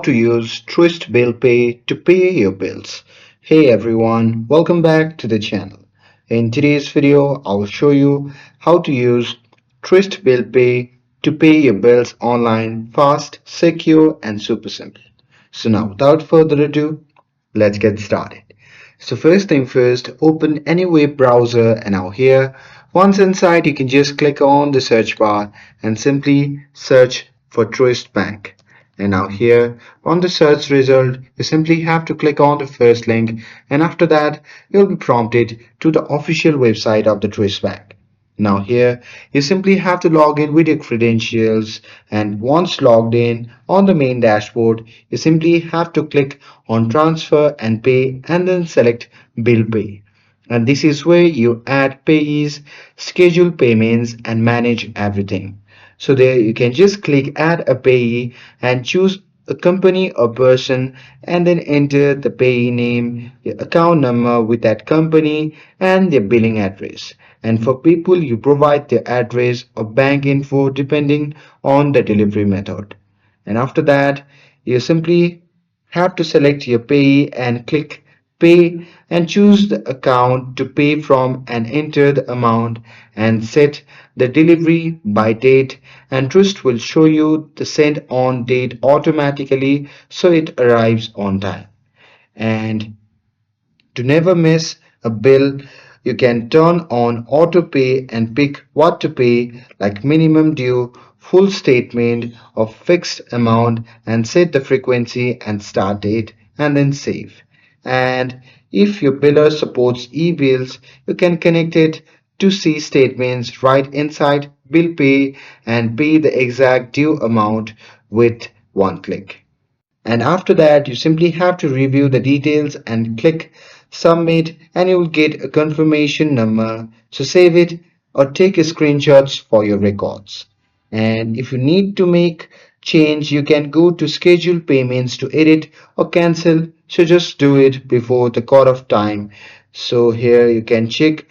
to use Truist Bill Pay to pay your bills. Hey everyone, welcome back to the channel. In today's video, I will show you how to use Truist Bill Pay to pay your bills online fast, secure and super simple. So now without further ado, let's get started. So first thing first, open any web browser and now here, once inside you can just click on the search bar and simply search for Truist Bank. And now here on the search result, you simply have to click on the first link and after that you'll be prompted to the official website of the Truist Bank. Now here you simply have to log in with your credentials and once logged in on the main dashboard you simply have to click on transfer and pay and then select bill pay. And this is where you add payees, schedule payments and manage everything. So there you can just click add a payee and choose a company or person and then enter the payee name, the account number with that company and their billing address. And for people you provide their address or bank info depending on the delivery method. And after that you simply have to select your payee and click pay and choose the account to pay from and enter the amount and set the delivery by date and Trust will show you the send on date automatically so it arrives on time. And to never miss a bill, you can turn on auto pay and pick what to pay like minimum due, full statement of fixed amount and set the frequency and start date and then save. And if your biller supports eBills, you can connect it to see statements right inside bill pay and pay the exact due amount with one click. And after that you simply have to review the details and click submit and you will get a confirmation number, so save it or take screenshots for your records. And if you need to make change you can go to schedule payments to edit or cancel, so just do it before the cut off time. So here you can check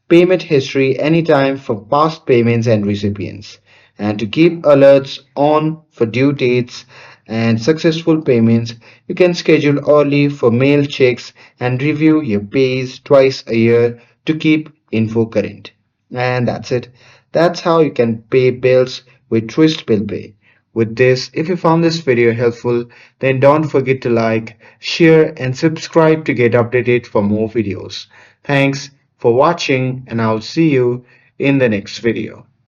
payment history anytime for past payments and recipients, and to keep alerts on for due dates and successful payments you can schedule early for mail checks and review your pays twice a year to keep info current. And that's it. That's how you can pay bills with Truist Bill Pay. With this, if you found this video helpful, then don't forget to like, share and subscribe to get updated for more videos. Thanks for watching and I'll see you in the next video.